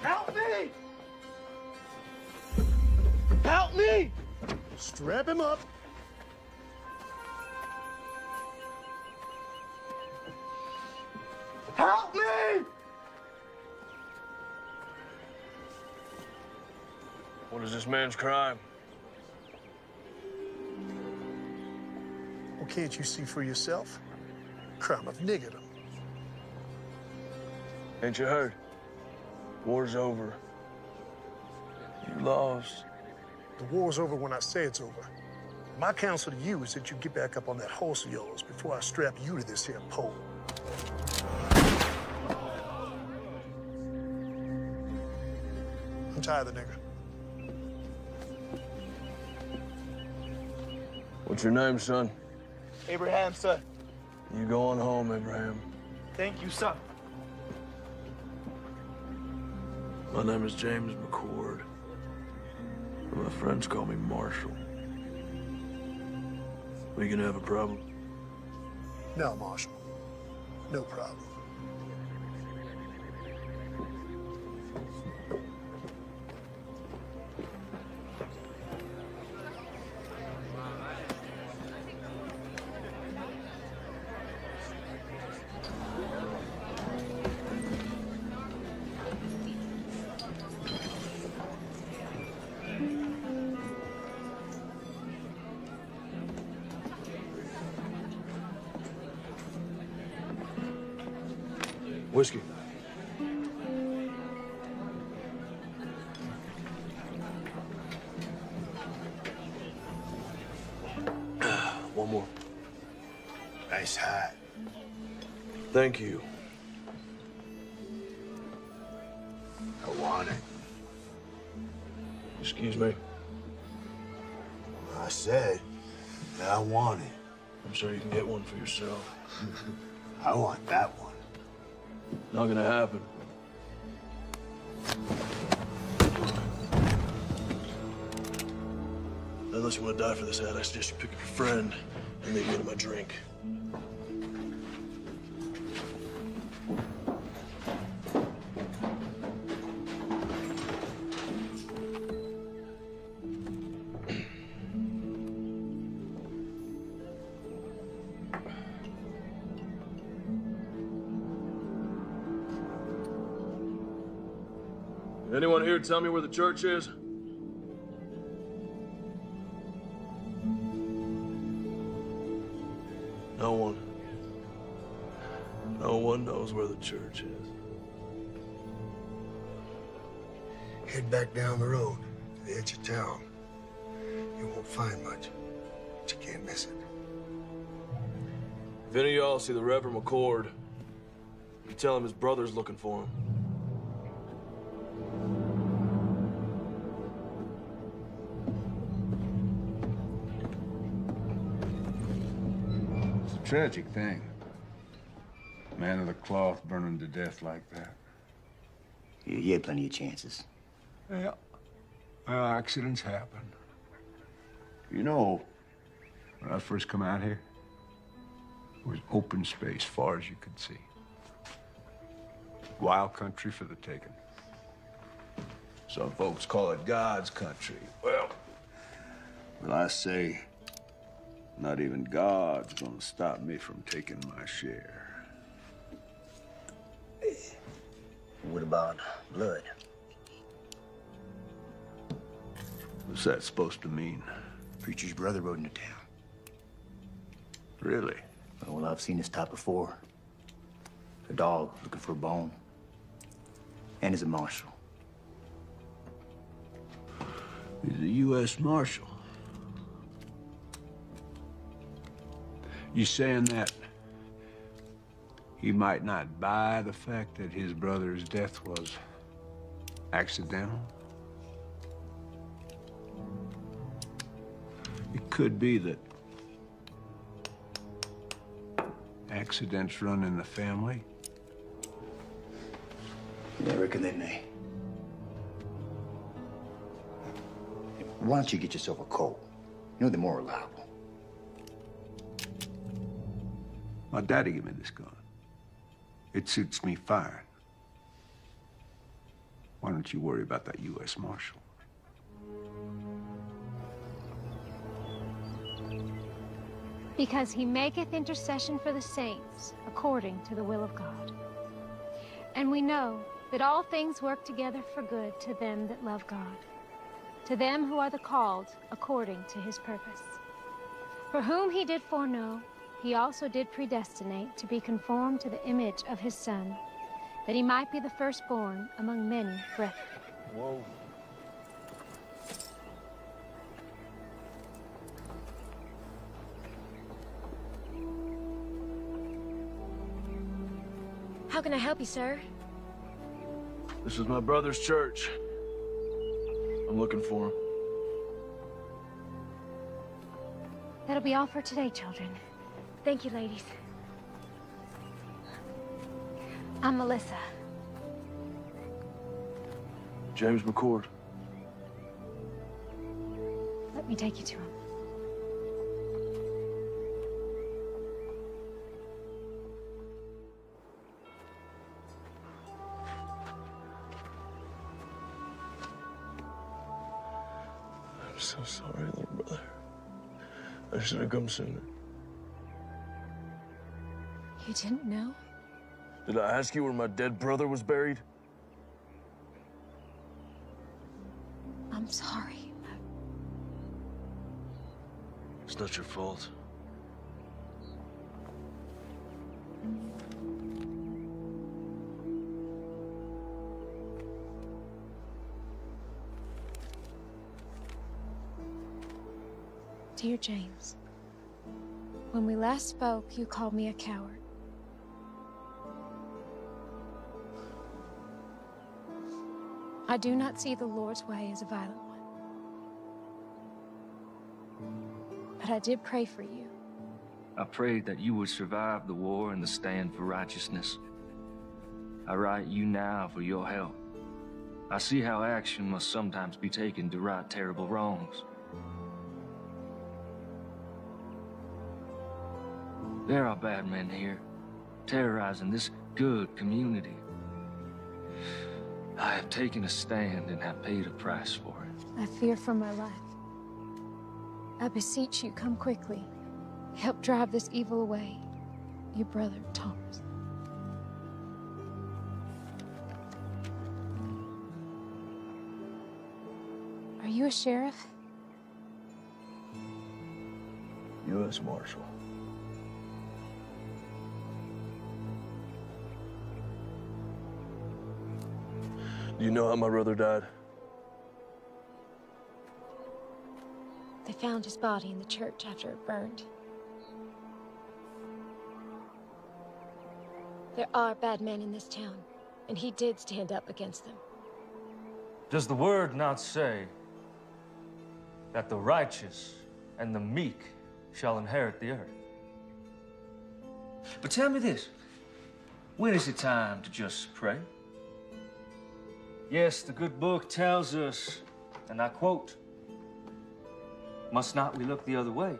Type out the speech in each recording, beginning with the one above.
Help me! Help me! Strap him up. Help me! What is this man's crime? Well, can't you see for yourself? Crime of niggerdom. Ain't you heard? War's over. You lost. The war's over when I say it's over. My counsel to you is that you get back up on that horse of yours before I strap you to this here pole. Untie the nigger. What's your name, son? Abraham, sir. You going home, Abraham. Thank you, sir. My name is James McCord. My friends call me Marshall. We gonna have a problem? No, Marshal. No problem. Whiskey. One more. Nice hat. Thank you. I want it. Excuse me. I said that I want it. I'm sure you can get one for yourself. I want that one. Not gonna happen. Unless you want to die for this hat, I suggest you pick up your friend and leave me to my drink. Anyone here tell me where the church is? No one. No one knows where the church is. Head back down the road to the edge of town. You won't find much, but you can't miss it. If any of y'all see the Reverend McCord, you tell him his brother's looking for him. Tragic thing. Man of the cloth burning to death like that. You had plenty of chances. Yeah. Well, accidents happen. You know, when I first come out here, it was open space far as you could see. Wild country for the taking. Some folks call it God's country. Well, I say, not even God's gonna stop me from taking my share. What about blood? What's that supposed to mean? Preacher's brother rode into town. Really? Well, I've seen this type before. A dog looking for a bone. And he's a marshal. He's a U.S. Marshal. You saying that he might not buy the fact that his brother's death was accidental? It could be that accidents run in the family. Yeah, I reckon they may. Why don't you get yourself a colt? You know they're more reliable. My daddy gave me this gun. It suits me fine. Why don't you worry about that U.S. Marshal? Because he maketh intercession for the saints, according to the will of God. And we know that all things work together for good to them that love God, to them who are the called according to his purpose. For whom he did foreknow, he also did predestinate to be conformed to the image of his Son, that he might be the firstborn among many brethren. Whoa. How can I help you, sir? This is my brother's church. I'm looking for him. That'll be all for today, children. Thank you, ladies. I'm Melissa. James McCord. Let me take you to him. I'm so sorry, little brother. I should have come sooner. You didn't know? Did I ask you where my dead brother was buried? I'm sorry. It's not your fault. Dear James, when we last spoke, you called me a coward. I do not see the Lord's way as a violent one. But I did pray for you. I prayed that you would survive the war and the stand for righteousness. I write you now for your help. I see how action must sometimes be taken to right terrible wrongs. There are bad men here, terrorizing this good community. I have taken a stand and have paid a price for it. I fear for my life. I beseech you, come quickly. Help drive this evil away. Your brother, Thomas. Are you a sheriff? U.S. Marshal. Do you know how my brother died? They found his body in the church after it burned. There are bad men in this town, and he did stand up against them. Does the word not say that the righteous and the meek shall inherit the earth? But tell me this, when is it time to just pray? Yes, the good book tells us, and I quote, "Must not we look the other way?"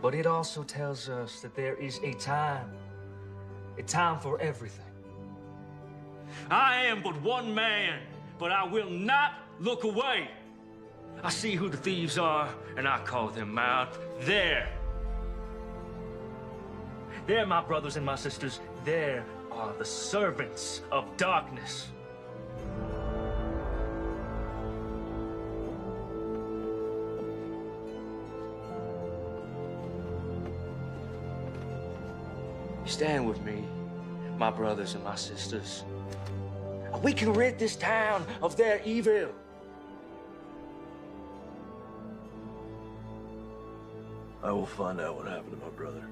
But it also tells us that there is a time for everything. I am but one man, but I will not look away. I see who the thieves are, and I call them out. There, my brothers and my sisters, there are the servants of darkness. Stand with me, my brothers and my sisters. We can rid this town of their evil. I will find out what happened to my brother.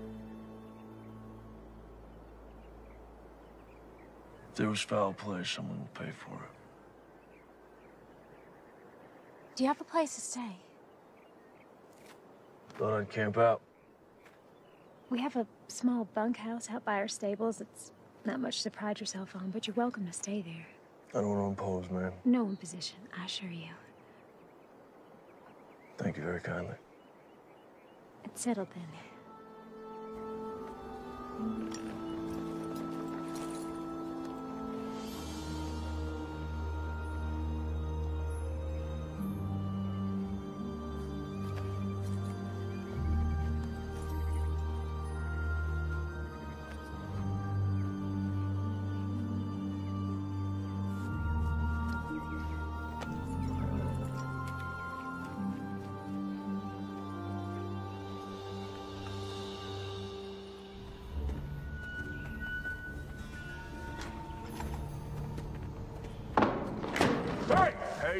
If there was foul play, someone will pay for it. Do you have a place to stay? Thought I'd camp out. We have a small bunkhouse out by our stables. It's not much to pride yourself on, but you're welcome to stay there. I don't want to impose, man. No imposition, I assure you. Thank you very kindly. It's settled then.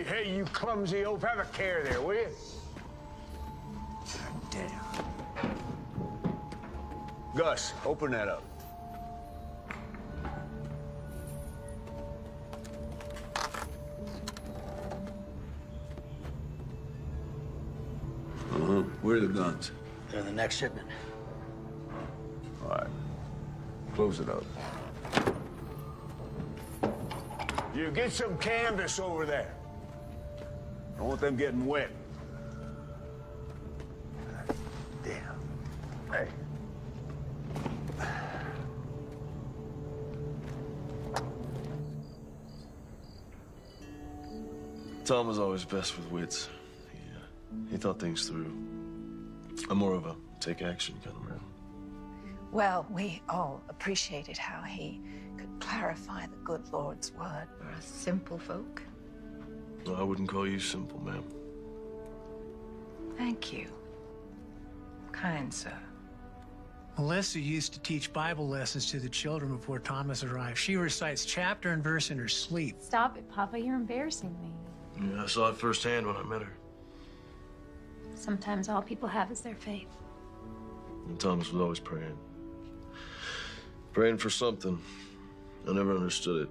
Hey, you clumsy oaf, have a care there, will you? Damn. Gus, open that up. Where are the guns? They're in the next shipment. All right. Close it up. You get some canvas over there. I want them getting wet. Damn. Hey. Tom was always best with wits. He thought things through. I'm more of a take action kind of man. Well, we all appreciated how he could clarify the good Lord's word for us simple folk. No, I wouldn't call you simple, ma'am. Thank you, kind sir. Melissa used to teach Bible lessons to the children before Thomas arrived. She recites chapter and verse in her sleep. Stop it, Papa. You're embarrassing me. Yeah, I saw it firsthand when I met her. Sometimes all people have is their faith. And Thomas was always praying. Praying for something. I never understood it.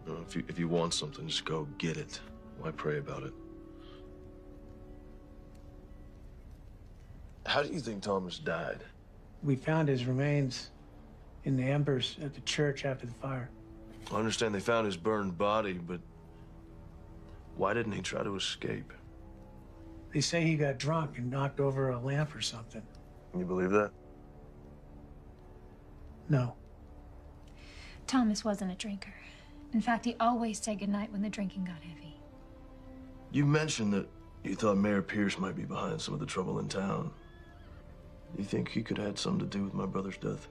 You know, if you want something, just go get it. Why pray about it? How do you think Thomas died? We found his remains in the embers at the church after the fire. I understand they found his burned body, but why didn't he try to escape? They say he got drunk and knocked over a lamp or something. You believe that? No. Thomas wasn't a drinker. In fact, he always said goodnight when the drinking got heavy. You mentioned that you thought Mayor Pierce might be behind some of the trouble in town. You think he could have had something to do with my brother's death?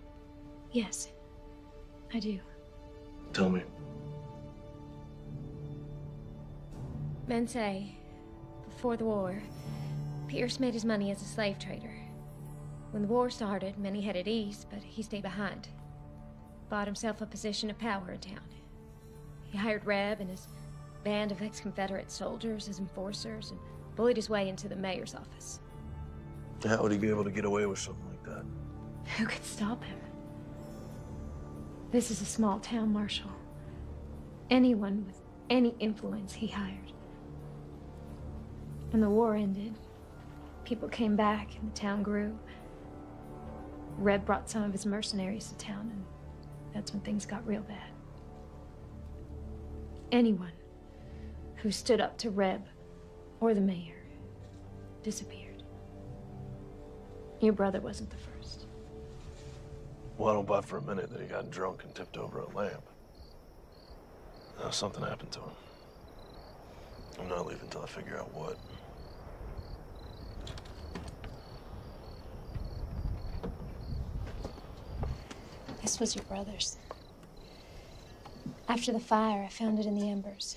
Yes, I do. Tell me. Men say, before the war, Pierce made his money as a slave trader. When the war started, many headed east, but he stayed behind. Bought himself a position of power in town. He hired Reb and his band of ex-Confederate soldiers as enforcers and bullied his way into the mayor's office. How would he be able to get away with something like that? Who could stop him? This is a small town, Marshal. Anyone with any influence he hired. When the war ended, people came back and the town grew. Reb brought some of his mercenaries to town, and that's when things got real bad. Anyone who stood up to Reb or the mayor disappeared. Your brother wasn't the first. Well, I don't buy for a minute that he got drunk and tipped over a lamp. Now, something happened to him. I'm not leaving until I figure out what. This was your brother's. After the fire, I found it in the embers.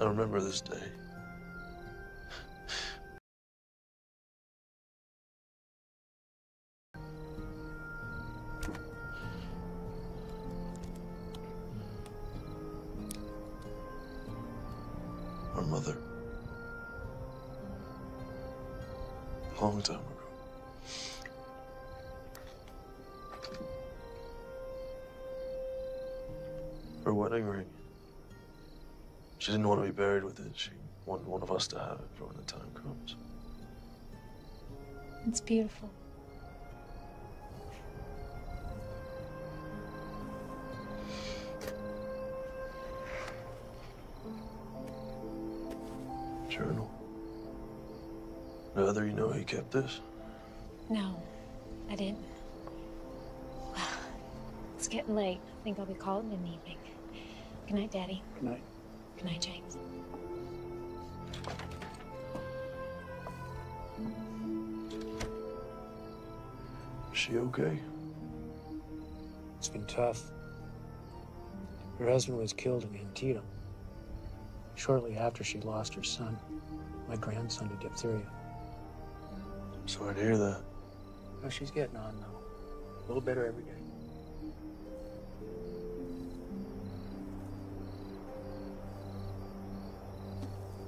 I remember this day. Our mother. A long time ago. Her wedding ring. She didn't want to be buried with it. She wanted one of us to have it for when the time comes. It's beautiful. Journal. Now, you know he kept this? No, I didn't. Well, it's getting late. I think I'll be calling in the evening. Good night, Daddy. Good night. Good night, James. Is she okay? It's been tough. Her husband was killed in Antietam shortly after she lost her son, my grandson, to diphtheria. Sorry to hear that. Well, she's getting on, though. A little better every day.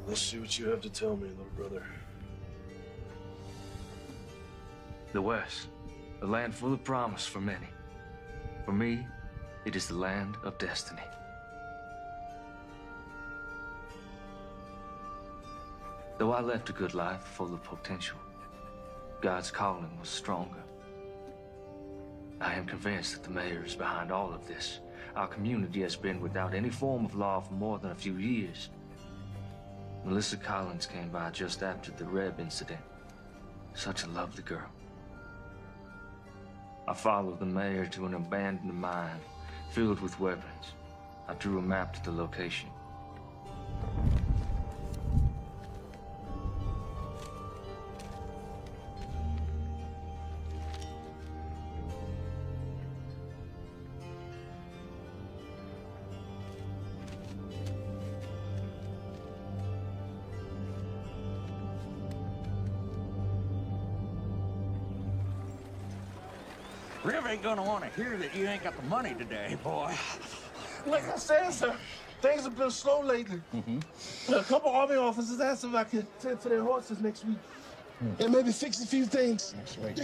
Let's see what you have to tell me, little brother. The West, a land full of promise for many. For me, it is the land of destiny. Though I left a good life full of potential, God's calling was stronger. I am convinced that the mayor is behind all of this. Our community has been without any form of law for more than a few years. Melissa Collins came by just after the Reb incident. Such a lovely girl. I followed the mayor to an abandoned mine filled with weapons. I drew a map to the location. Rev ain't gonna want to hear that you ain't got the money today, boy. Like I said, sir, things have been slow lately. A couple Army officers asked if I could tend to their horses next week. And maybe fix a few things. That's right.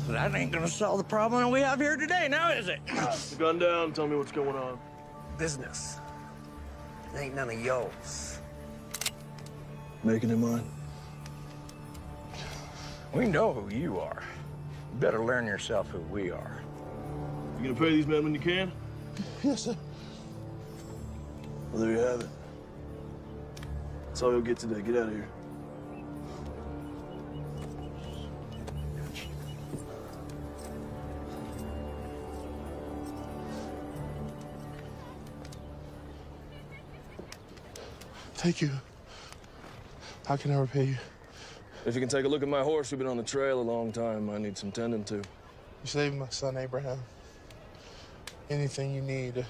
That ain't gonna solve the problem we have here today, now is it? The gun down, tell me what's going on. Business. It ain't none of yours. Making it mine. We know who you are. You better learn yourself who we are. You gonna pay these men when you can? Yes, sir. Well, there you have it. That's all you'll get today. Get out of here. Thank you. How can I repay you? If you can take a look at my horse, we've been on the trail a long time. I need some tending to. You saved my son, Abraham. Anything you need,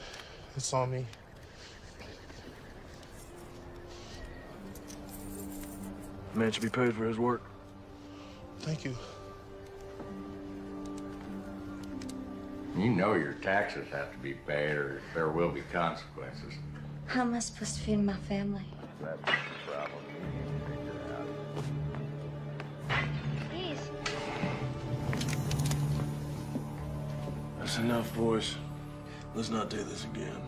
it's on me. Man should be paid for his work. Thank you. You know your taxes have to be paid or there will be consequences. How am I supposed to feed my family? That's the problem. Please. That's enough, boys. Let's not do this again.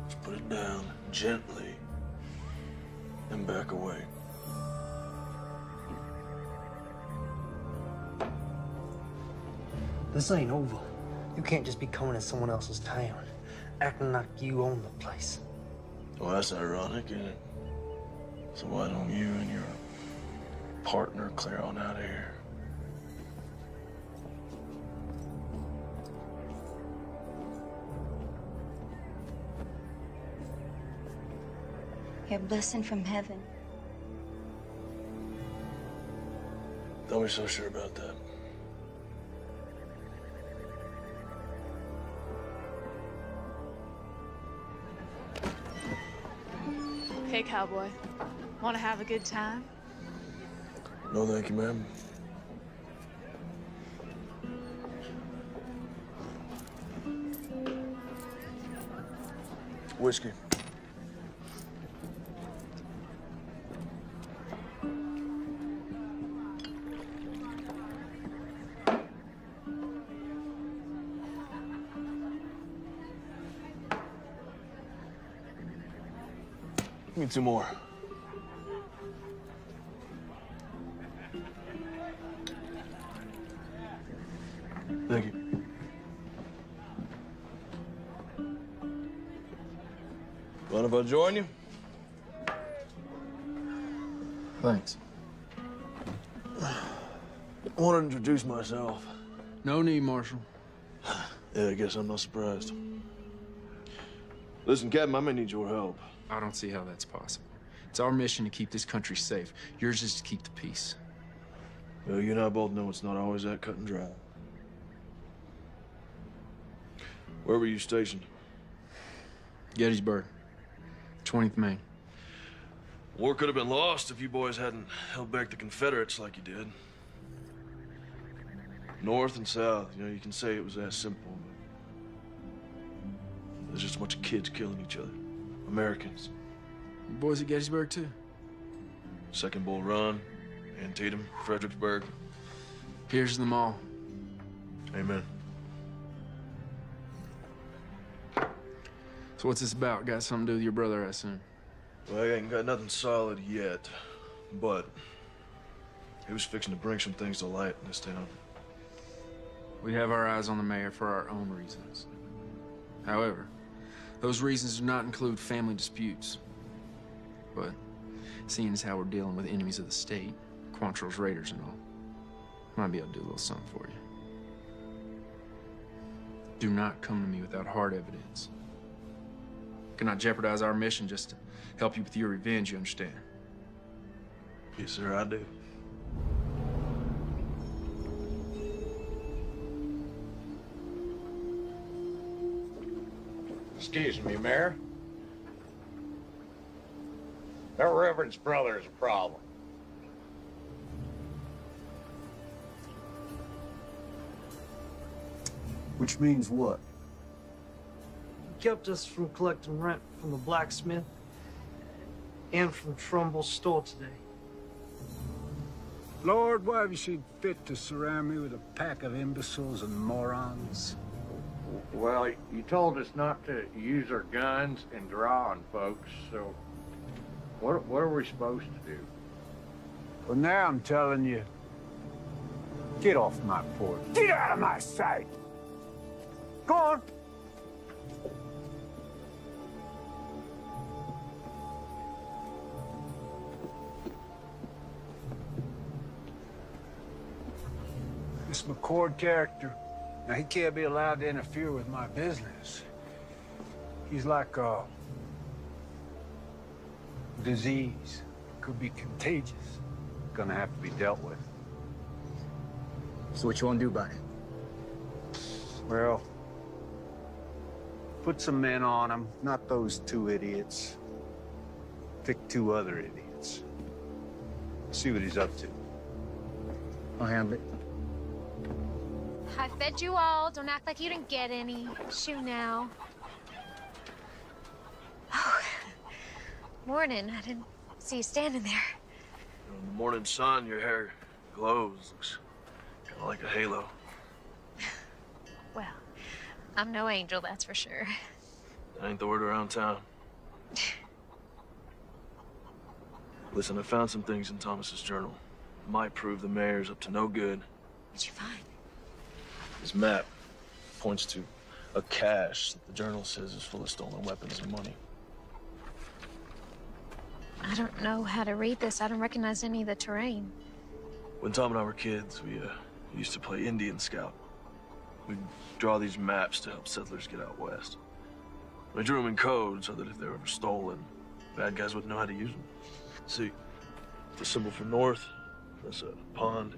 Let's put it down gently and back away. This ain't over. You can't just be coming to someone else's town, acting like you own the place. Well, that's ironic, isn't it? So why don't you and your partner clear on out of here? You're a blessing from heaven. Don't be so sure about that. Hey, cowboy. Want to have a good time? No, thank you, ma'am. Whiskey. Give me 2 more. Thank you. Mind if I join you? Thanks. I want to introduce myself. No need, Marshal. Yeah, I guess I'm not surprised. Listen, Captain, I may need your help. I don't see how that's possible. It's our mission to keep this country safe. Yours is to keep the peace. Well, you and I both know it's not always that cut and dry. Where were you stationed? Gettysburg, 20th Maine. War could have been lost if you boys hadn't held back the Confederates like you did. North and south, you know, you can say it was that simple, but there's just a bunch of kids killing each other. Americans. You boys at Gettysburg, too? Second Bull Run, Antietam, Fredericksburg. Here's to them all. Amen. So what's this about? Got something to do with your brother, I assume? Well, I ain't got nothing solid yet, but he was fixing to bring some things to light in this town. We have our eyes on the mayor for our own reasons. However, those reasons do not include family disputes. But seeing as how we're dealing with enemies of the state, Quantrill's raiders and all, might be able to do a little something for you. Do not come to me without hard evidence. Cannot jeopardize our mission just to help you with your revenge, you understand? Yes, sir, I do. Excuse me, Mayor. That Reverend's brother is a problem. Which means what? He kept us from collecting rent from the blacksmith and from Trumbull's store today. Lord, why have you seen fit to surround me with a pack of imbeciles and morons? Well, you told us not to use our guns and draw on folks, so what are we supposed to do? Well, now I'm telling you, get off my porch. Get out of my sight! Go on! This McCord character, now he can't be allowed to interfere with my business. He's like a disease. Could be contagious. Gonna have to be dealt with. So what you want to do about it? Well, put some men on him, not those two idiots. Pick two other idiots. See what he's up to. I'll handle it. I fed you all. Don't act like you didn't get any. Shoo now. Oh, morning. I didn't see you standing there. You know, in the morning sun, your hair glows. Looks kind of like a halo. Well, I'm no angel, that's for sure. That ain't the word around town. Listen, I found some things in Thomas's journal. Might prove the mayor's up to no good. What'd you find? This map points to a cache that the journal says is full of stolen weapons and money. I don't know how to read this. I don't recognize any of the terrain. When Tom and I were kids, we used to play Indian Scout. We'd draw these maps to help settlers get out west. We drew them in code so that if they were ever stolen, bad guys wouldn't know how to use them. See, the symbol for north, that's a pond.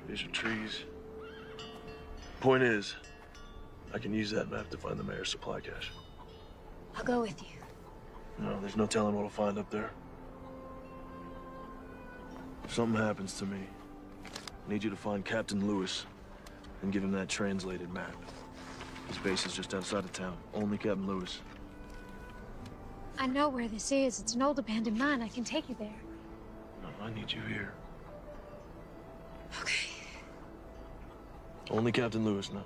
These are trees. Point is, I can use that map to find the mayor's supply cache. I'll go with you. No, there's no telling what I'll find up there. If something happens to me, I need you to find Captain Lewis and give him that translated map. His base is just outside of town. Only Captain Lewis. I know where this is. It's an old abandoned mine. I can take you there. No, I need you here. Okay. Only Captain Lewis now.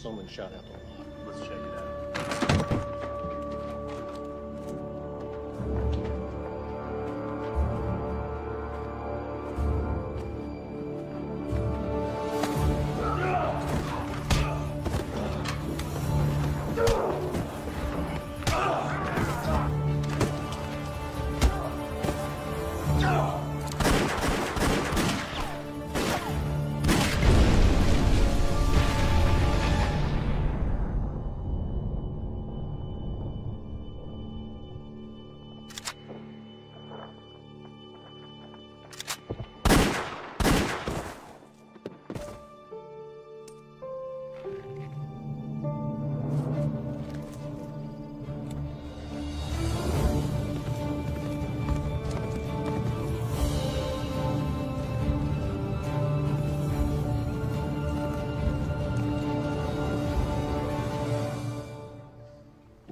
someone shot out the lot. Let's check it out.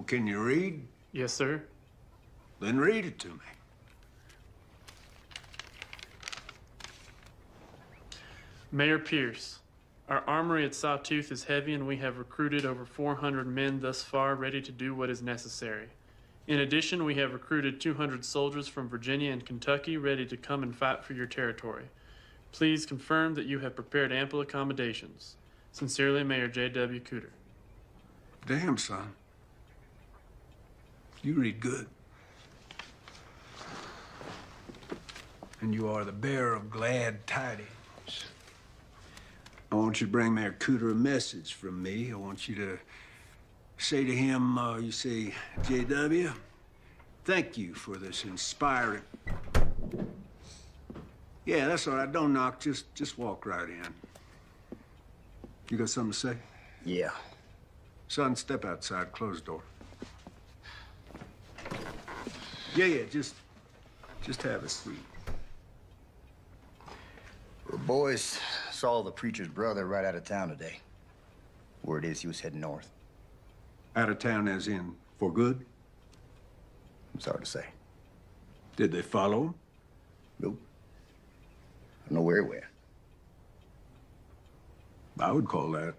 Can you read? Yes, sir. Then read it to me. Mayor Pierce, our armory at Sawtooth is heavy and we have recruited over 400 men thus far ready to do what is necessary. In addition, we have recruited 200 soldiers from Virginia and Kentucky ready to come and fight for your territory. Please confirm that you have prepared ample accommodations. Sincerely, Mayor J.W. Cooter. Damn, son. You read good. And you are the bearer of glad tidings. I want you to bring Mayor Cooter a message from me. I want you to say to him, you say, J.W., thank you for this inspiring... Yeah, that's all right. Don't knock. Just walk right in. You got something to say? Yeah. Son, step outside. Close the door. Yeah, just have a seat. The boys saw the preacher's brother right out of town today. Word is he was heading north. Out of town as in for good? It's hard to say. Did they follow him? Nope. I don't know where he went. I would call that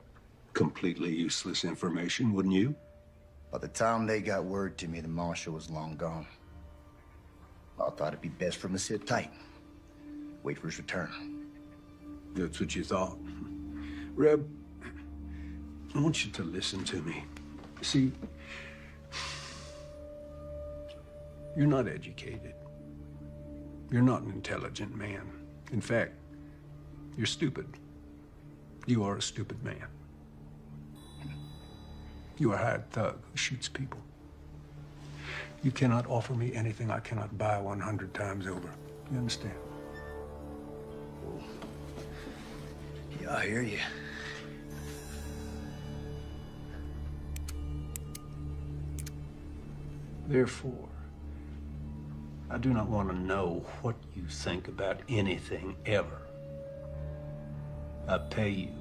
completely useless information, wouldn't you? By the time they got word to me, the marshal was long gone. I thought it'd be best for him to sit tight. Wait for his return. That's what you thought. Reb, I want you to listen to me. See, you're not educated. You're not an intelligent man. In fact, you're stupid. You are a stupid man. You are a hired thug who shoots people. You cannot offer me anything I cannot buy 100 times over. You understand? Yeah, I hear you. Therefore, I do not want to know what you think about anything ever. I pay you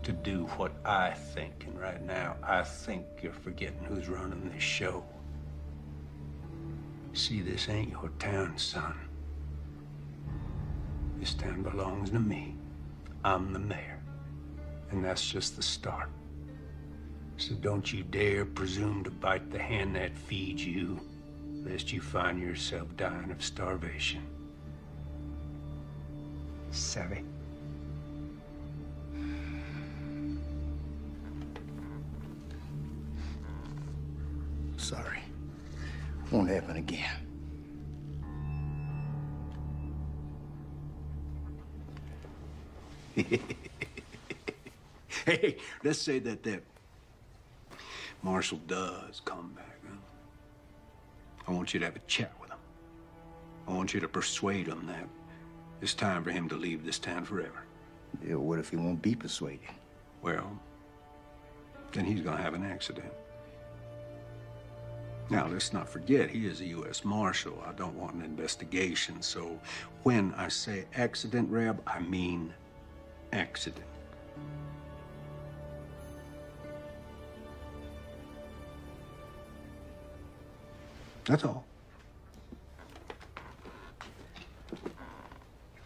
to do what I think, and right now, I think you're forgetting who's running this show. See, this ain't your town, son. This town belongs to me. I'm the mayor. And that's just the start. So don't you dare presume to bite the hand that feeds you, lest you find yourself dying of starvation. Savvy? Sorry. Won't happen again. Hey, let's say that Marshal does come back, huh? I want you to have a chat with him. I want you to persuade him that it's time for him to leave this town forever. Yeah, what if he won't be persuaded? Well, then he's gonna have an accident. Now, let's not forget, he is a U.S. Marshal. I don't want an investigation, so when I say accident, Reb, I mean accident. That's all.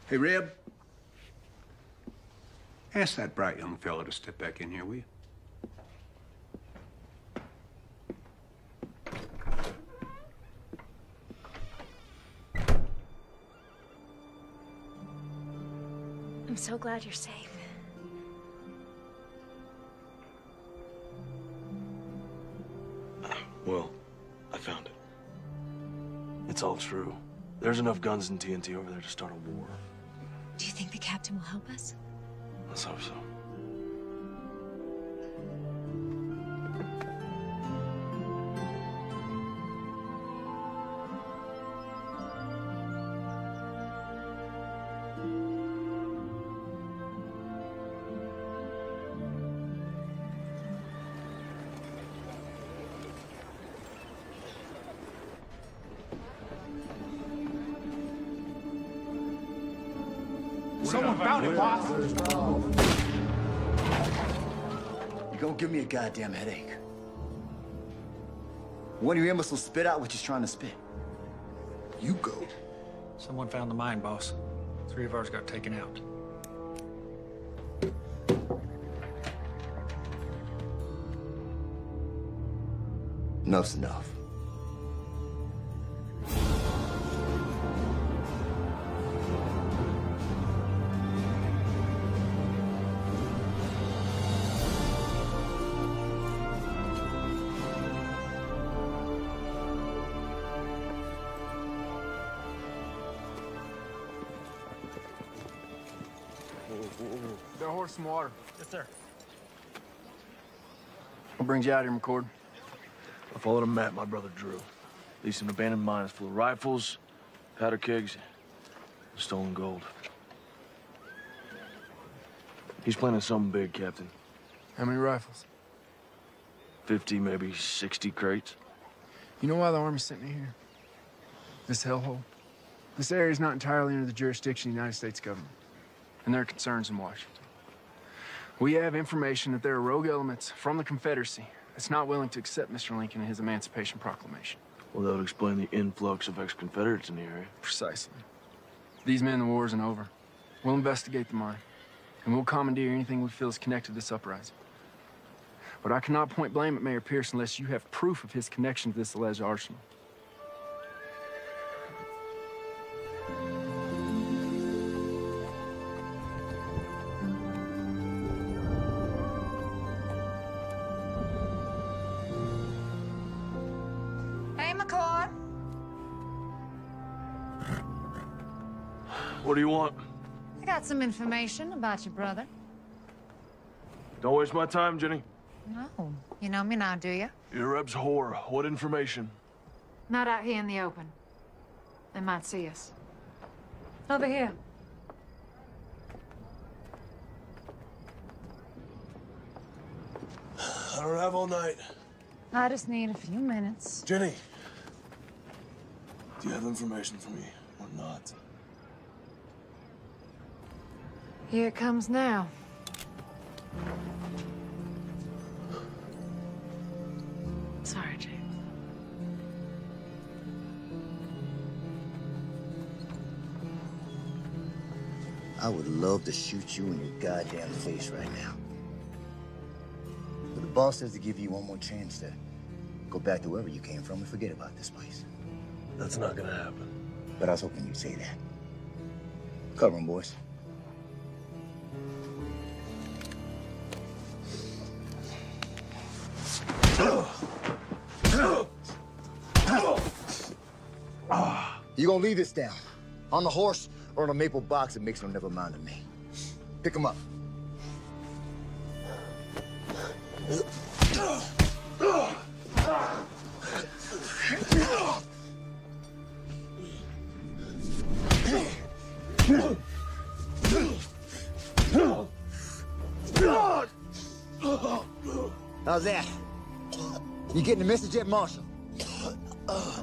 Hey, Reb, ask that bright young fella to step back in here, will you? I'm so glad you're safe. Well, I found it. It's all true. There's enough guns and TNT over there to start a war. Do you think the captain will help us? Let's hope so. Someone found it, boss. You're gonna give me a goddamn headache. One of your imbeciles spit out what you're trying to spit. You go. Someone found the mine, boss. 3 of ours got taken out. Enough's enough. Got a horse some water. Yes, sir. What brings you out here, McCord? I followed a map my brother drew. Leads an abandoned mines full of rifles, powder kegs, and stolen gold. He's planning something big, Captain. How many rifles? 50, maybe 60 crates. You know why the Army sent me here? This hellhole? This area is not entirely under the jurisdiction of the United States government, and there are concerns in Washington. We have information that there are rogue elements from the Confederacy that's not willing to accept Mr. Lincoln and his Emancipation Proclamation. Well, that would explain the influx of ex-Confederates in the area. Precisely. These men, the war isn't over. We'll investigate the mine, and we'll commandeer anything we feel is connected to this uprising. But I cannot point blame at Mayor Pierce unless you have proof of his connection to this alleged arsenal. Hey, McCord. What do you want? I got some information about your brother. Don't waste my time, Jenny. No, you know me now, do you? You're Reb's whore. What information? Not out here in the open. They might see us. Over here. I don't have all night. I just need a few minutes. Jenny, do you have information for me or not? Here it comes now. Sorry, James. I would love to shoot you in your goddamn face right now. But the boss says to give you one more chance to go back to wherever you came from and forget about this place. That's not gonna happen. But I was hoping you'd say that. Cover 'em, boys. You gonna leave this down? On the horse or on a maple box that makes no never mind to me? Pick him up. How's that? You getting the message yet, Marshal?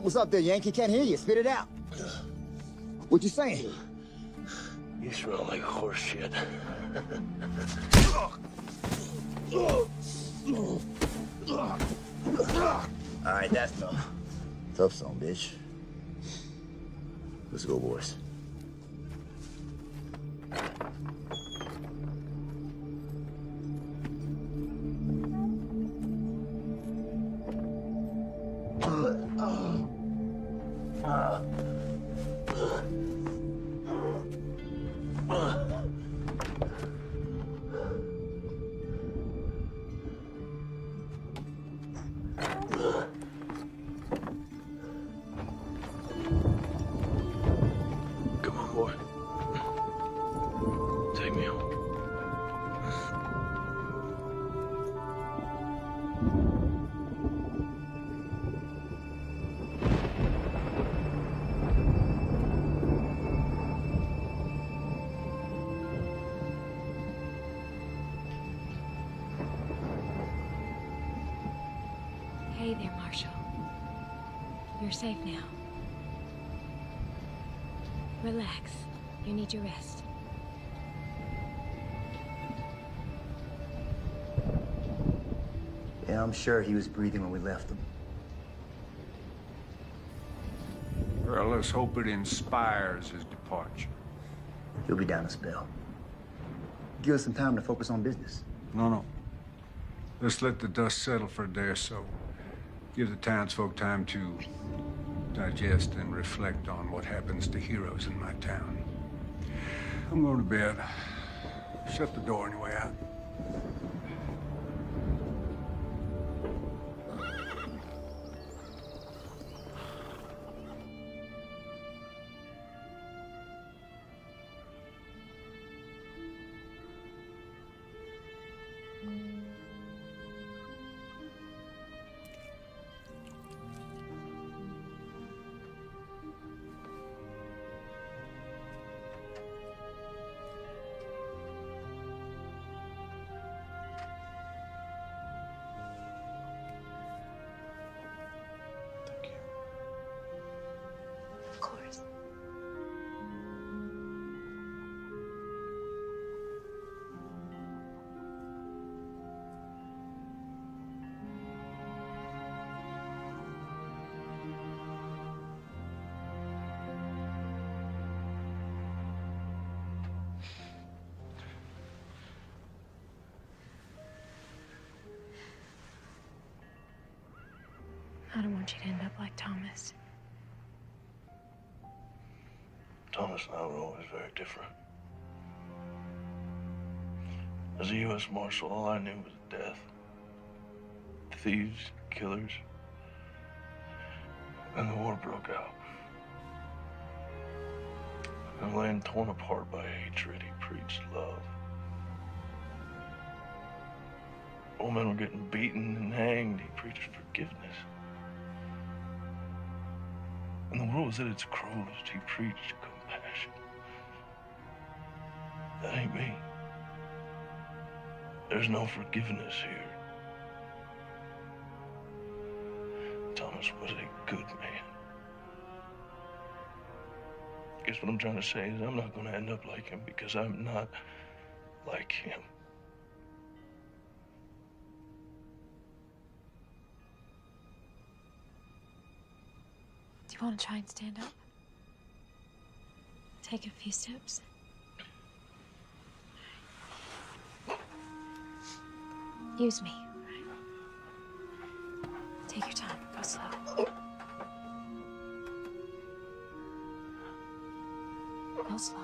What's up there, Yankee? Can't hear you. Spit it out. What you saying? You smell like horse shit. All right, that's enough. Tough song, bitch. Let's go, boys. Stay there, Marshal. You're safe now. Relax. You need your rest. Yeah, I'm sure he was breathing when we left him. Well, let's hope it inspires his departure. He'll be down a spell. Give us some time to focus on business. No. Let's let the dust settle for a day or so. Give the townsfolk time to digest and reflect on what happens to heroes in my town. I'm going to bed. Shut the door on your way out. Of course. I don't want you to end up like Thomas. Thomas and I were always very different. As a U.S. Marshal, all I knew was death. Thieves, killers. And the war broke out. And land torn apart by hatred, he preached love. Old men were getting beaten and hanged, he preached forgiveness. And the world was at its cruelest, he preached compassion. That ain't me. There's no forgiveness here. Thomas was a good man. Guess what I'm trying to say is I'm not going to end up like him because I'm not like him. Do you want to try and stand up? Take a few steps. Use me. Take your time. Go slow. Go slow.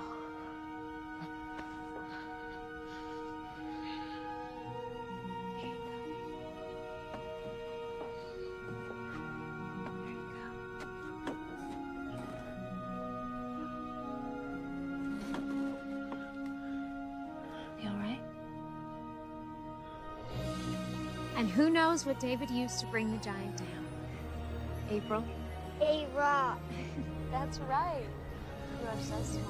And who knows what David used to bring the giant down? April? A-Rock. That's right. You are so smart.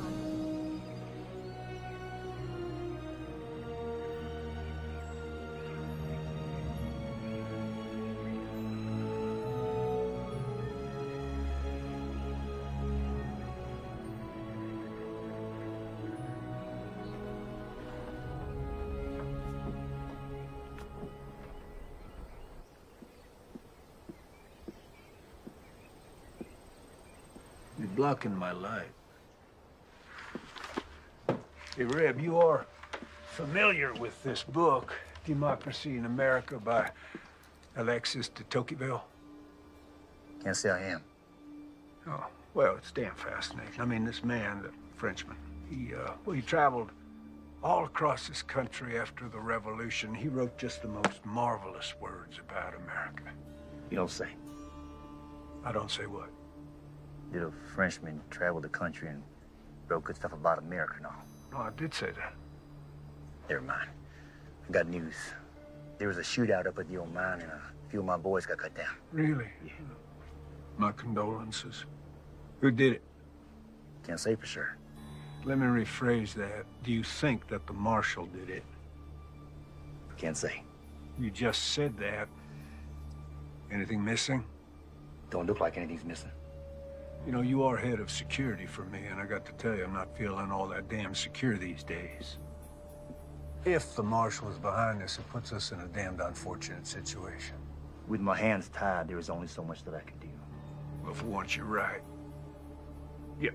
You're blocking my light. Hey, Reb, you are familiar with this book, Democracy in America by Alexis de Tocqueville? Can't say I am. Oh, well, it's damn fascinating. I mean, this man, the Frenchman, he traveled all across this country after the Revolution. He wrote just the most marvelous words about America. You don't say. I don't say what? Did a Frenchman travel the country and wrote good stuff about America and all? No, I did say that. Never mind. I got news. There was a shootout up at the old mine and a few of my boys got cut down. Really? Yeah. My condolences. Who did it? Can't say for sure. Let me rephrase that. Do you think that the marshal did it? Can't say. You just said that. Anything missing? Don't look like anything's missing. You know, you are head of security for me, and I got to tell you, I'm not feeling all that damn secure these days. If the marshal is behind this, it puts us in a damned unfortunate situation. With my hands tied, there is only so much that I can do. Well, for once, you're right. Yep.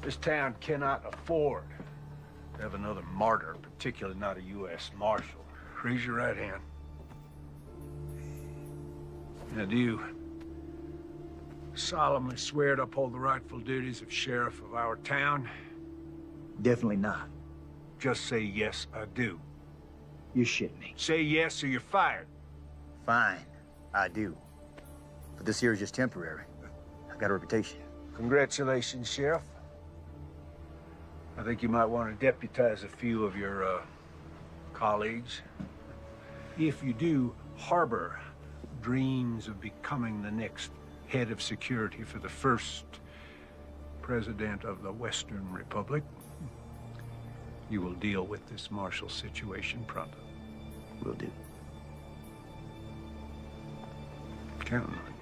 This town cannot afford to have another martyr, particularly not a U.S. Marshal. Raise your right hand. Now, do you solemnly swear to uphold the rightful duties of sheriff of our town? Definitely not. Just say, yes, I do. You shit me. Say yes or you're fired. Fine, I do. But this here is just temporary. I got a reputation. Congratulations, Sheriff. I think you might want to deputize a few of your colleagues. If you do harbor dreams of becoming the next head of security for the first president of the Western Republic, you will deal with this martial situation pronto. Will do. Counting on you.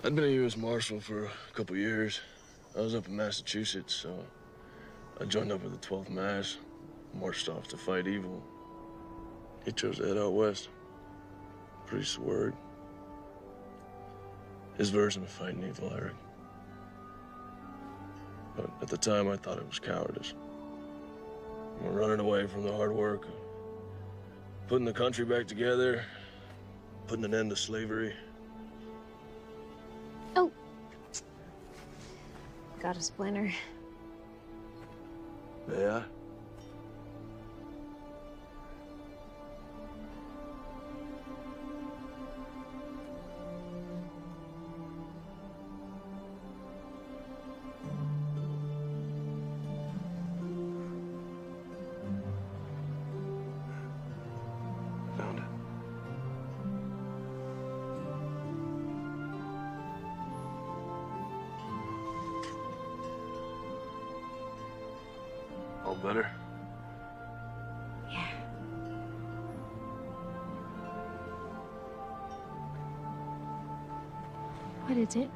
I'd been a U.S. Marshal for a couple years. I was up in Massachusetts, so I joined up with the 12th Mass, marched off to fight evil. He chose to head out west. Priest's word. His version of fighting evil, I reckon. But at the time, I thought it was cowardice. We're running away from the hard work, putting the country back together, putting an end to slavery. Oh. Got a splinter. Yeah? Found it. All better? Yeah. What is it?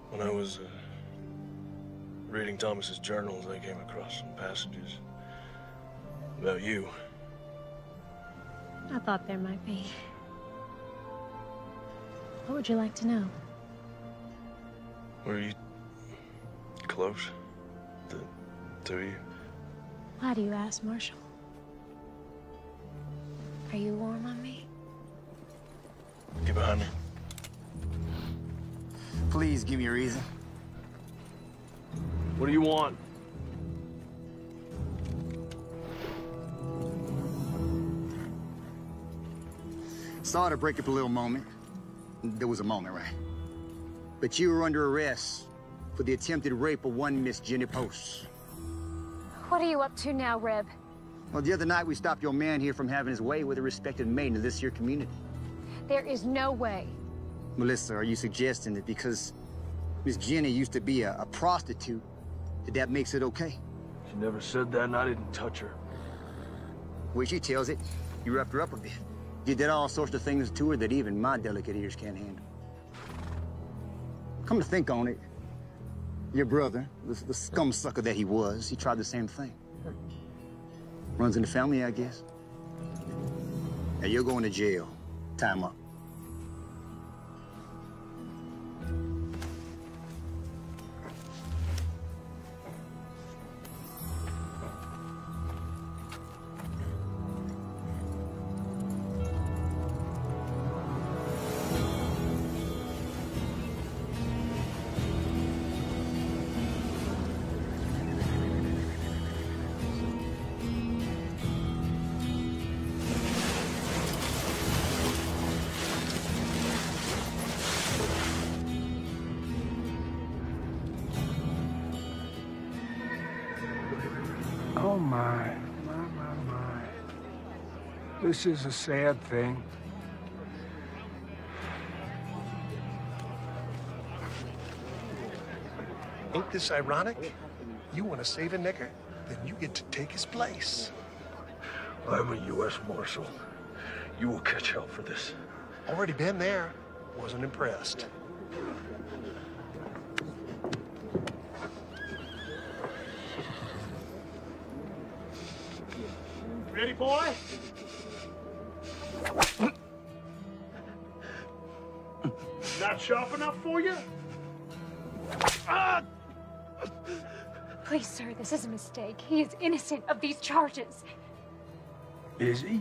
When I was reading Thomas's journals, I came across some passages about you. I thought there might be. What would you like to know? Were you close? The two of you? Why do you ask, Marshal? Are you warm on me? Get behind me. Please give me a reason. What do you want? Sorry to break up a little moment. There was a moment, right? But you were under arrest for the attempted rape of one Miss Jenny Post. What are you up to now, Reb? Well, the other night we stopped your man here from having his way with a respected maiden of this here community. There is no way. Melissa, are you suggesting that because Miss Jenny used to be a prostitute, that makes it okay? She never said that, and I didn't touch her. Well, she tells it. You roughed her up a bit. You did all sorts of things to her that even my delicate ears can't handle. Come to think on it, your brother, the scum sucker that he was, he tried the same thing. Runs in the family, I guess. Now you're going to jail. Time up. Oh, my. This is a sad thing. Ain't this ironic? You want to save a nigger, then you get to take his place. I'm a U.S. Marshal. You will catch hell for this. Already been there. Wasn't impressed. Ready, boy? Not sharp enough for you? Please, sir, this is a mistake. He is innocent of these charges. Is he?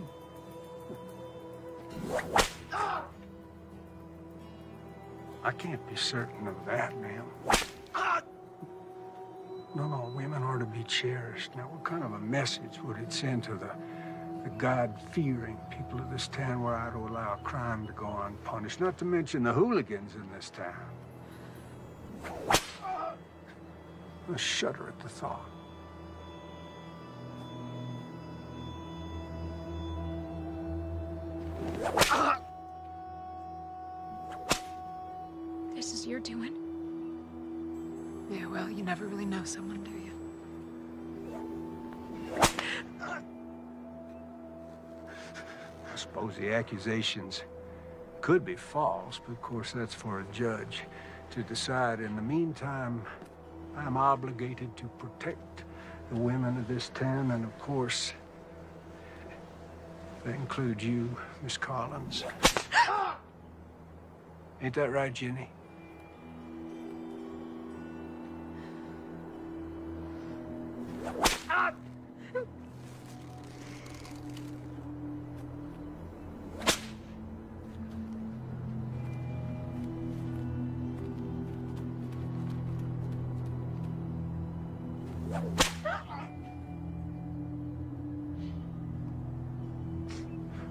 I can't be certain of that, ma'am. No, women are to be cherished. Now, what kind of a message would it send to the God-fearing people of this town were I to allow crime to go unpunished? Not to mention the hooligans in this town. I shudder at the thought. This is your doing? Yeah, well, you never really know someone, do you? I suppose the accusations could be false, but of course that's for a judge to decide. In the meantime, I'm obligated to protect the women of this town, and of course, that includes you, Miss Collins. Ain't that right, Jenny?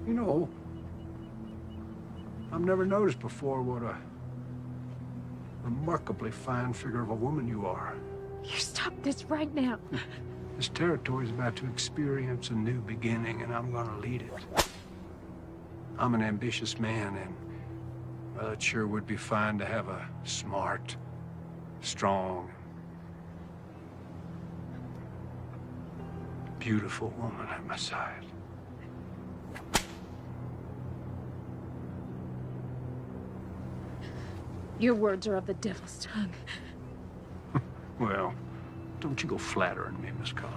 You know, I've never noticed before what a remarkably fine figure of a woman you are. You stop this right now. This territory is about to experience a new beginning, and I'm gonna lead it. I'm an ambitious man, and well, it sure would be fine to have a smart, strong, beautiful woman at my side. Your words are of the devil's tongue. Well, don't you go flattering me, Miss Collins.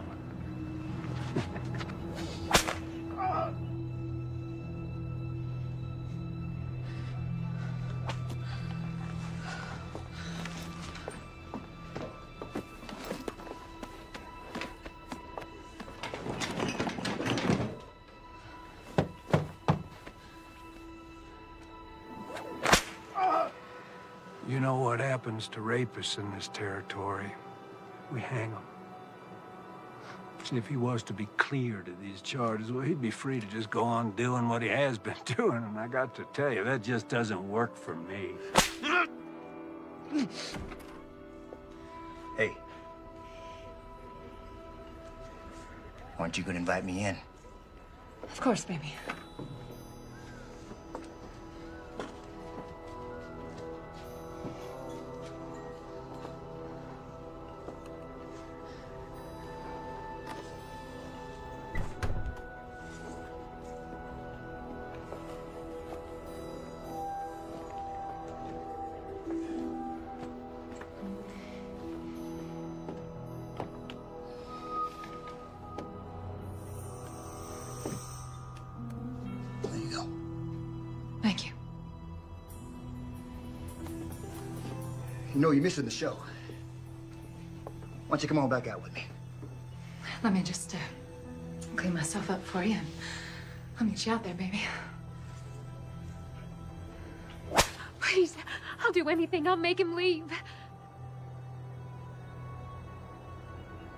You know what happens to rapists in this territory? We hang them. See, if he was to be cleared of these charges, well, he'd be free to just go on doing what he has been doing, and I got to tell you, that just doesn't work for me. Hey. Aren't you gonna invite me in? Of course, baby. There you go. Thank you. You know, you're missing the show. Why don't you come on back out with me? Let me just clean myself up for you, and I'll meet you out there, baby. Please, I'll do anything. I'll make him leave.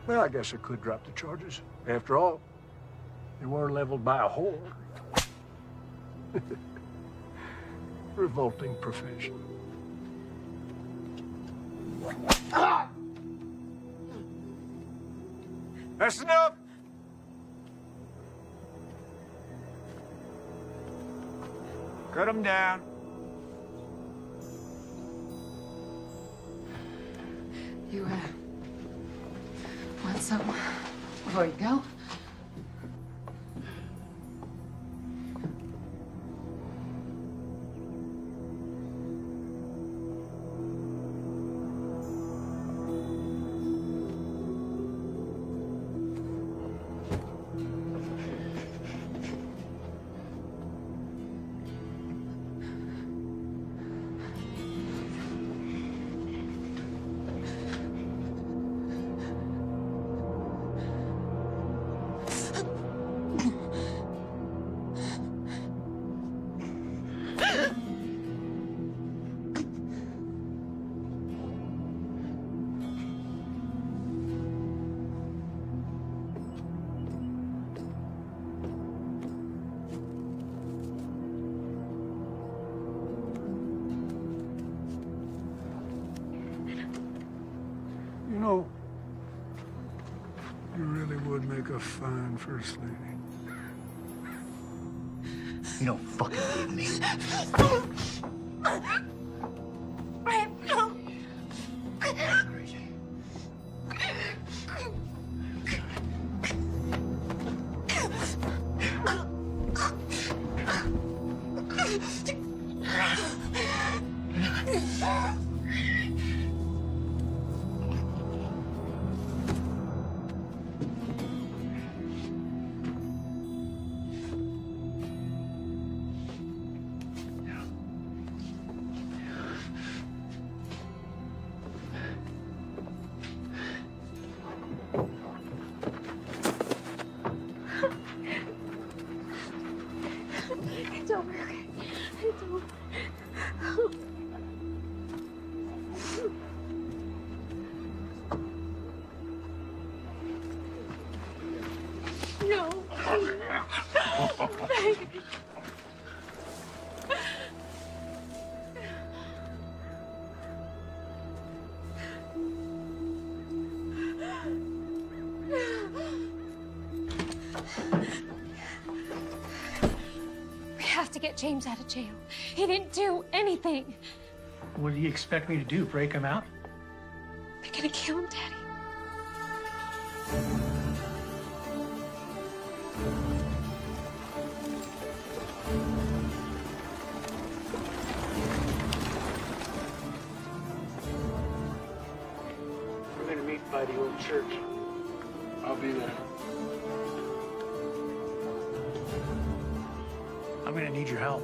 Well, I guess I could drop the charges. After all, they were leveled by a whore. Revolting profession. Ah! That's enough! Cut him down. You, want something before you go? You know, you really would make a fine first lady. You don't fucking believe me. It's over. It's over. No. We have to get James out of jail. He didn't do anything. What do you expect me to do? Break him out? They're gonna kill him, Daddy. We're gonna meet by the old church. I'll be there. I'm gonna need your help.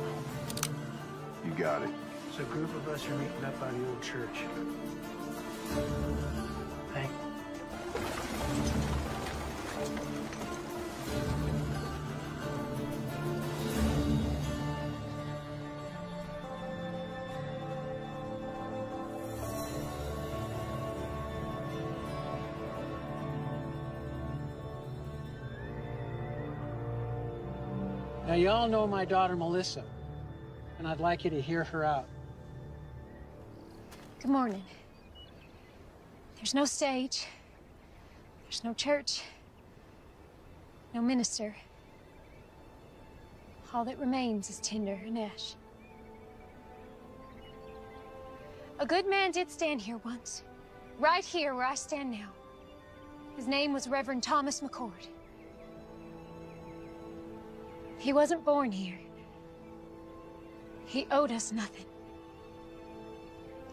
You got it. So a group of us are meeting up by the old church. Hank? Now, you all know my daughter, Melissa, and I'd like you to hear her out. Good morning. There's no stage. There's no church. No minister. All that remains is tinder and ash. A good man did stand here once. Right here where I stand now. His name was Reverend Thomas McCord. He wasn't born here. He owed us nothing.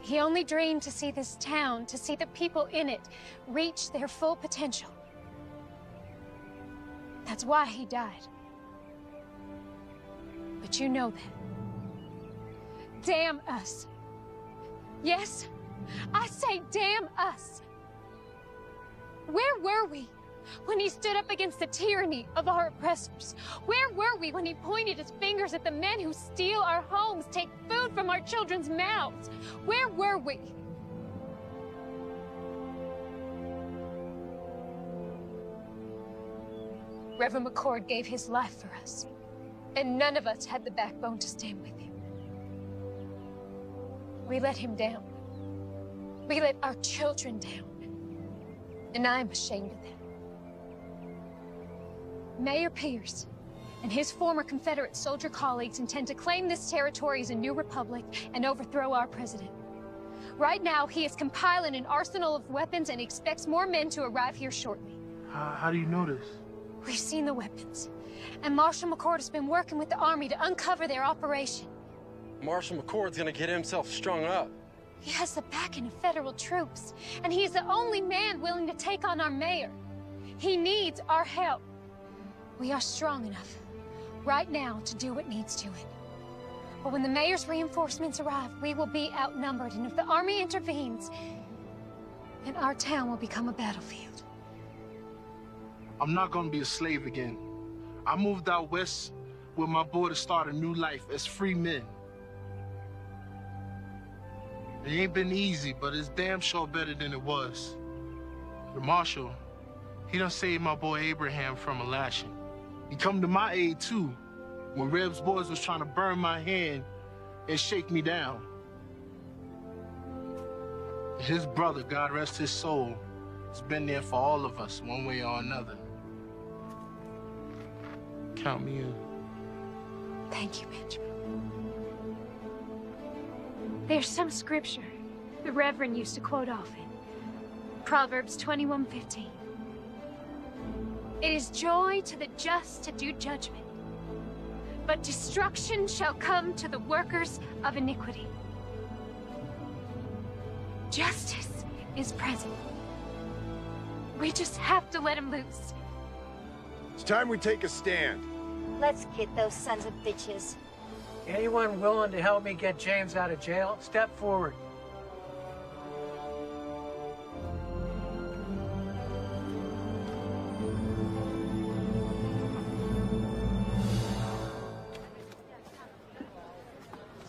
He only dreamed to see this town, to see the people in it, reach their full potential. That's why he died. But you know that. Damn us. Yes, I say damn us. Where were we when he stood up against the tyranny of our oppressors? Where were we when he pointed his fingers at the men who steal our homes, take food from our children's mouths? Where were we? Reverend McCord gave his life for us, and none of us had the backbone to stand with him. We let him down. We let our children down, and I'm ashamed of that. Mayor Pierce and his former Confederate soldier colleagues intend to claim this territory as a new republic and overthrow our president. Right now, he is compiling an arsenal of weapons and expects more men to arrive here shortly. How do you know this? We've seen the weapons, and Marshal McCord has been working with the Army to uncover their operation. Marshal McCord's gonna get himself strung up. He has the backing of federal troops, and he's the only man willing to take on our mayor. He needs our help. We are strong enough right now to do what needs doing. But when the mayor's reinforcements arrive, we will be outnumbered, and if the Army intervenes, then our town will become a battlefield. I'm not gonna be a slave again. I moved out west with my boy to start a new life as free men. It ain't been easy, but it's damn sure better than it was. The marshal, he done saved my boy Abraham from a lashing. He come to my aid, too, when Reb's boys was trying to burn my hand and shake me down. His brother, God rest his soul, has been there for all of us, one way or another. Count me in. Thank you, Benjamin. There's some scripture the Reverend used to quote often. Proverbs 21:15. It is joy to the just to do judgment, but destruction shall come to the workers of iniquity. Justice is present. We just have to let him loose. It's time we take a stand. Let's get those sons of bitches. Anyone willing to help me get James out of jail, step forward.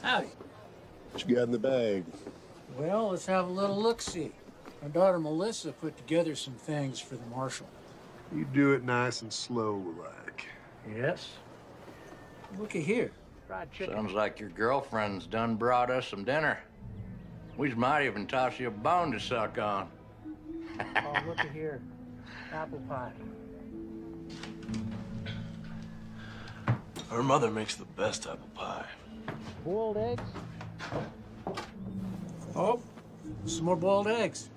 Howdy. What you got in the bag? Well, let's have a little look-see. My daughter Melissa put together some things for the marshal. You do it nice and slow, like. Yes. Looky here. Fried chicken. Sounds like your girlfriend's done brought us some dinner. We might even toss you a bone to suck on. Oh, looky here. Apple pie. Her mother makes the best apple pie. Boiled eggs. Oh, some more boiled eggs.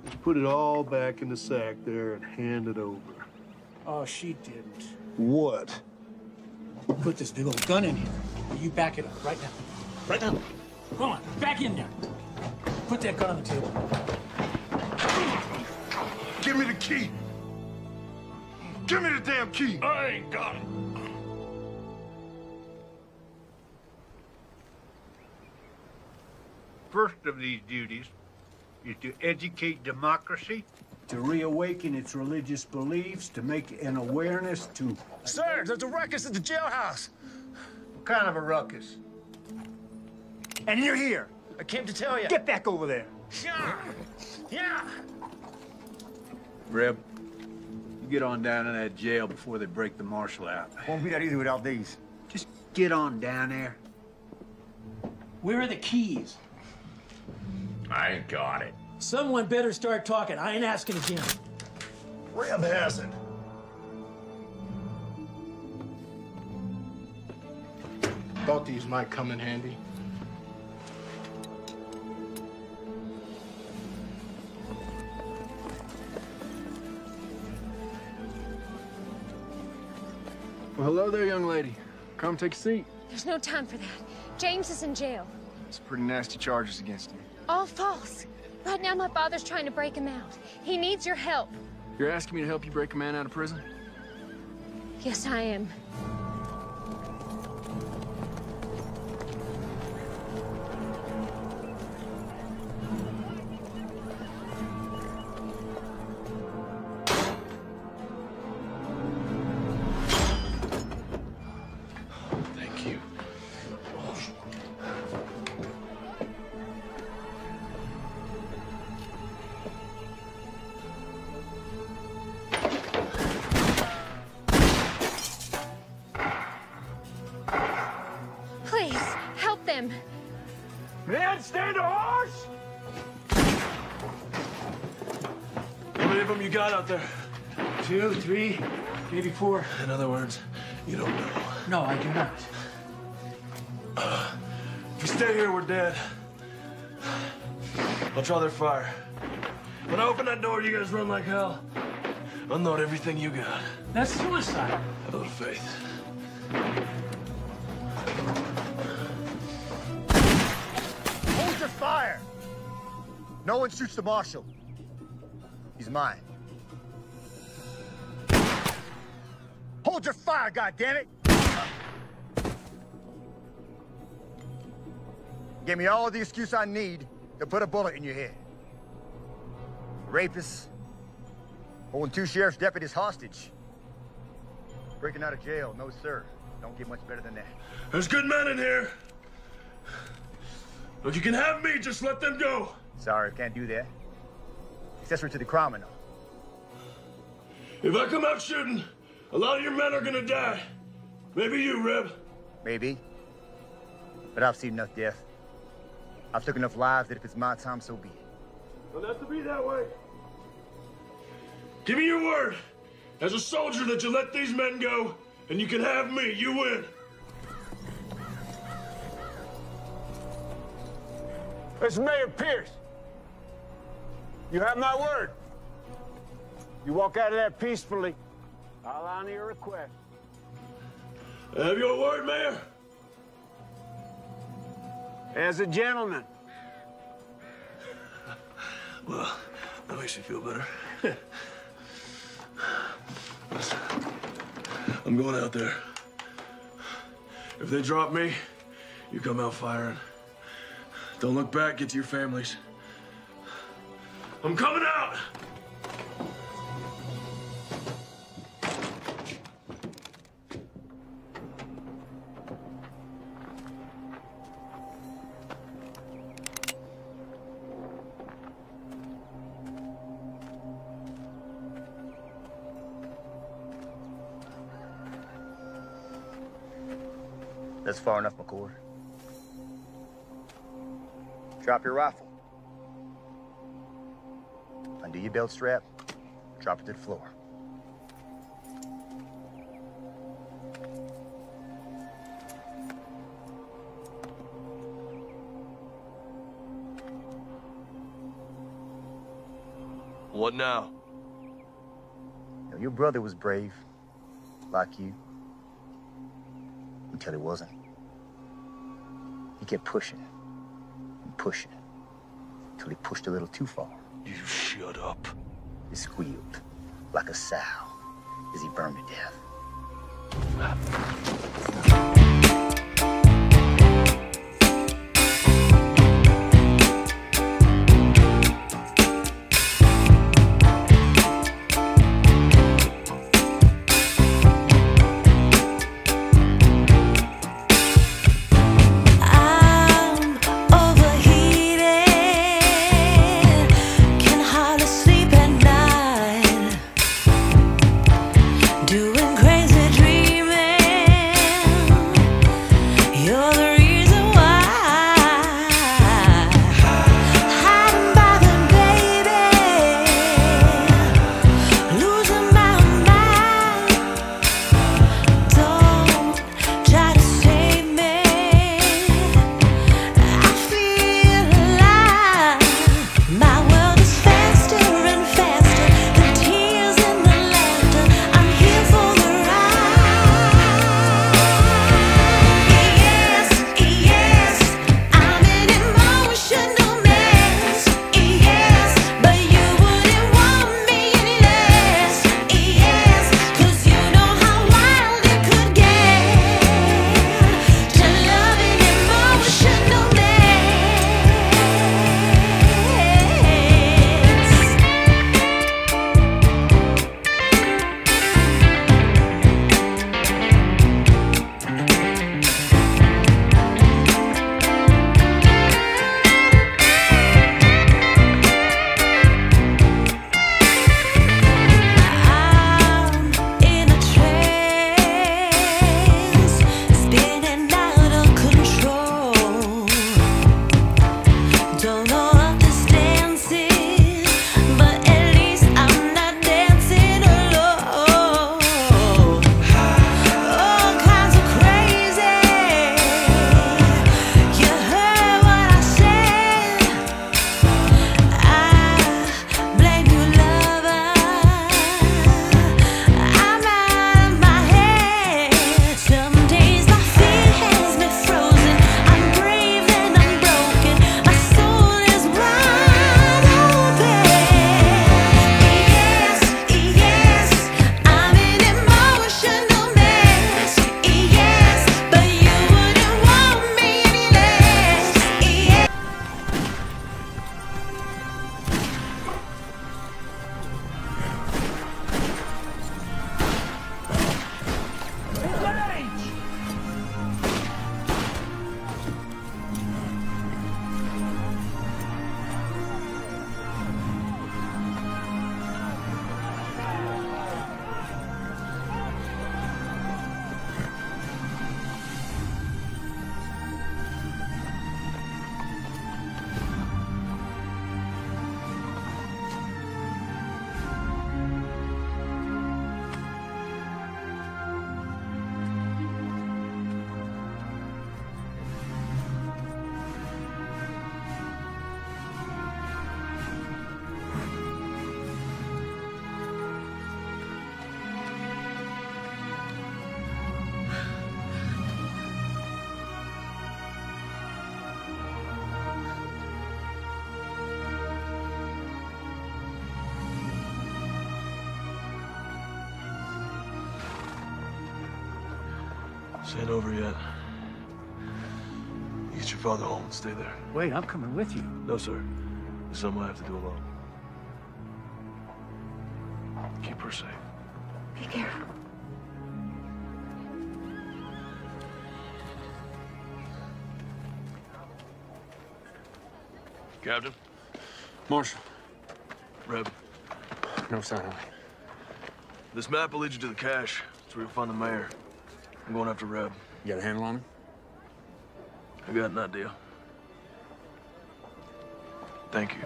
Just put it all back in the sack there and hand it over. Oh, she didn't. What? Put this big old gun in here. You back it up right now. Right now. Come on, back in there. Put that gun on the table. Give me the key. Give me the damn key. I ain't got it. First of these duties is to educate democracy, to reawaken its religious beliefs, to make an awareness to... Sir, there's a ruckus at the jailhouse. What kind of a ruckus? And you're here. I came to tell you. Get back over there. Yeah. Yeah. Reb, you get on down in that jail before they break the marshal out. Won't be that easy without these. Just get on down there. Where are the keys? I ain't got it. Someone better start talking. I ain't asking again. Reb has it. Thought these might come in handy. Well, hello there, young lady. Come take a seat. There's no time for that. James is in jail. Some pretty nasty charges against him. All false. Right now, my father's trying to break him out. He needs your help. You're asking me to help you break a man out of prison? Yes, I am. Thank you. Please, help them. Man, stand a horse! How many of them you got out there? 2, 3, maybe 4. In other words, You don't know. No, I do not. If we stay here, we're dead. I'll draw their fire. When I open that door, you guys run like hell. Unload everything you got. That's suicide. Have a little faith. Hold your fire! No one shoots the marshal. He's mine. Hold your fire, goddammit! Give me all the excuse I need to put a bullet in your head. Rapists, holding 2 sheriff's deputies hostage. Breaking out of jail, no sir. Don't get much better than that. There's good men in here. Look, you can have me, just let them go. Sorry, can't do that. Accessory to the crime and all. If I come out shooting, a lot of your men are gonna die. Maybe you, Reb. Maybe. But I've seen enough death. I've took enough lives that if it's my time, so be it. Doesn't have to be that way. Give me your word, as a soldier, that you let these men go, and you can have me. You win. It's Mayor Pierce. You have my word. You walk out of there peacefully, I'll honor your request. I have your word, Mayor. As a gentleman. Well, that makes me feel better. Listen, I'm going out there. If they drop me, you come out firing. Don't look back, get to your families. I'm coming out! That's far enough, McCord. Drop your rifle. Undo your belt strap. Drop it to the floor. What now? Now, your brother was brave, like you, until he wasn't. He kept pushing and pushing until he pushed a little too far. You shut up. He squealed like a sow as he burned to death. Doing crazy dreaming. This ain't over yet. You get your father home and stay there. Wait, I'm coming with you. No, sir. This is something I have to do alone. Keep her safe. Be careful. Captain? Marshal. Reb. No sign of it. This map will lead you to the cache. That's where you'll find the mayor. I'm going after Reb. You got a handle on him? I got an idea. Thank you.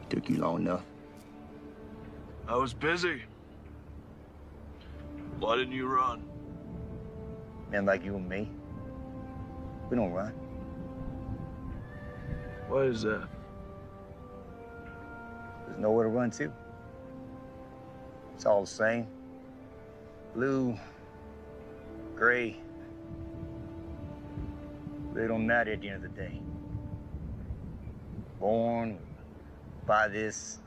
Took you long enough. I was busy. Why didn't you run? Men like you and me, we don't run. Why is that? There's nowhere to run to. It's all the same. Blue, gray. They don't matter at the end of the day. Born, buy this,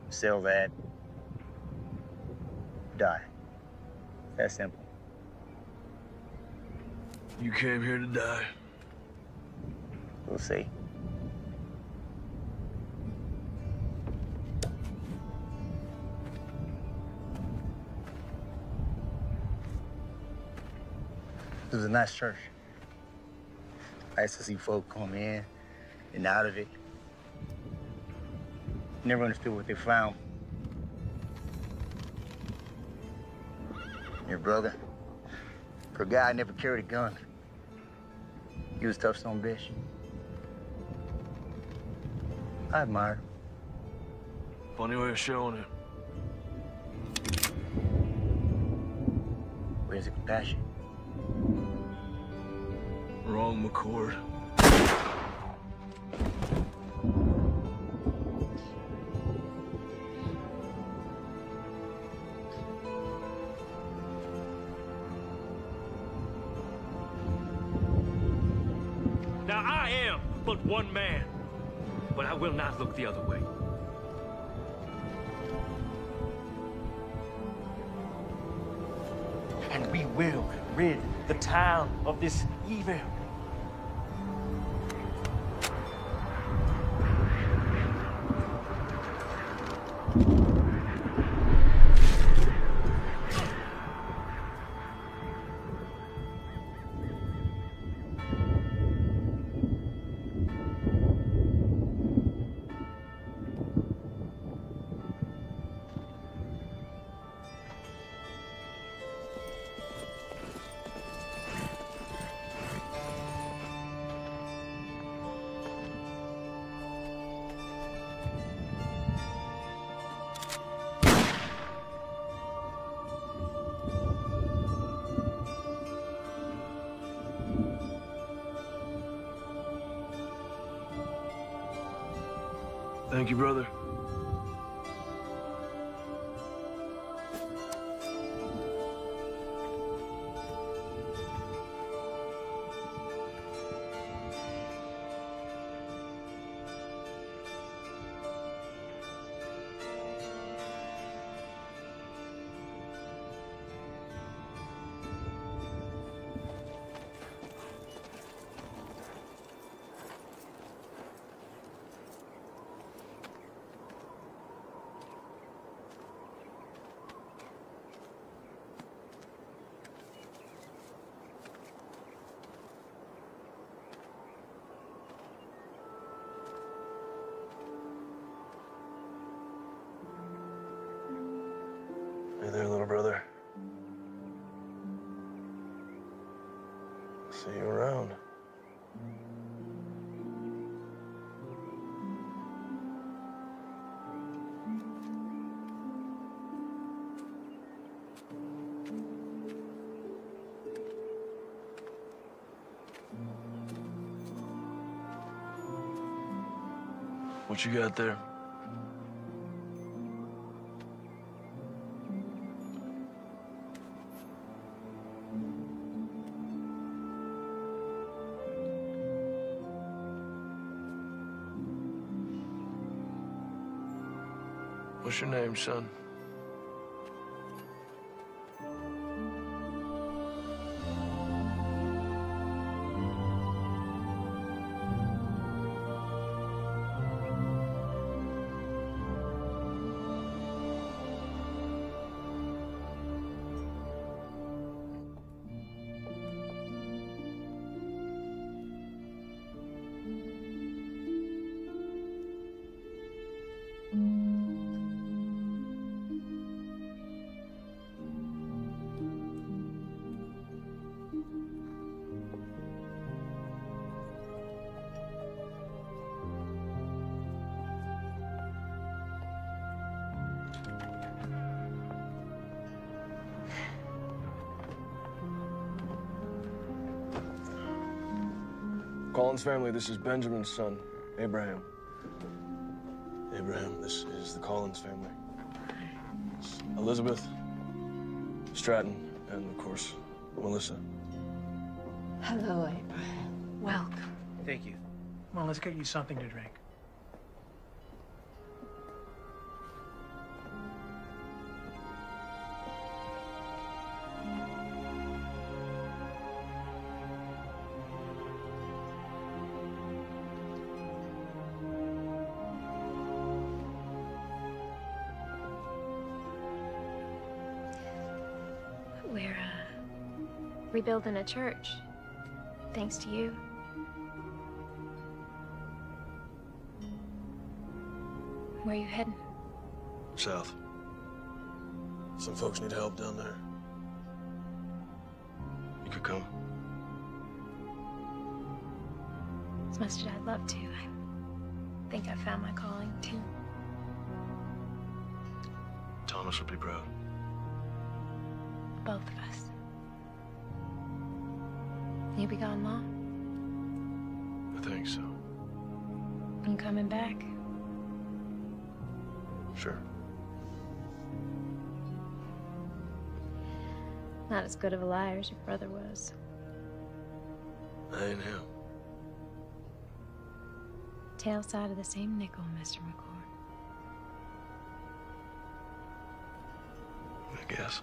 sell that, die. That simple. You came here to die. We'll see. It was a nice church. Nice to see folk come in and out of it. Never understood what they found. Your brother, for a guy who never carried a gun, he was a tough son of a bitch. I admire him. Funny way of showing it. Where's the compassion? Wrong, McCord. Now I am but one man, but I will not look the other way. And we will rid the town of this evil. Thank you, brother. there, little brother. See you around. What you got there? What's your name, son? Collins family, this is Benjamin's son, Abraham. Abraham, this is the Collins family. It's Elizabeth, Stratton, and of course, Melissa. Hello, Abraham. Welcome. Thank you. Come on, let's get you something to drink. We're, rebuilding a church, thanks to you. Where are you heading? South. Some folks need help down there. You could come. As much as I'd love to, I think I found my calling, too. Thomas would be proud. Both of us. You be gone long? I think so. You coming back? Sure. Not as good of a liar as your brother was. I ain't him. Tail side of the same nickel, Mr. McCord. I guess.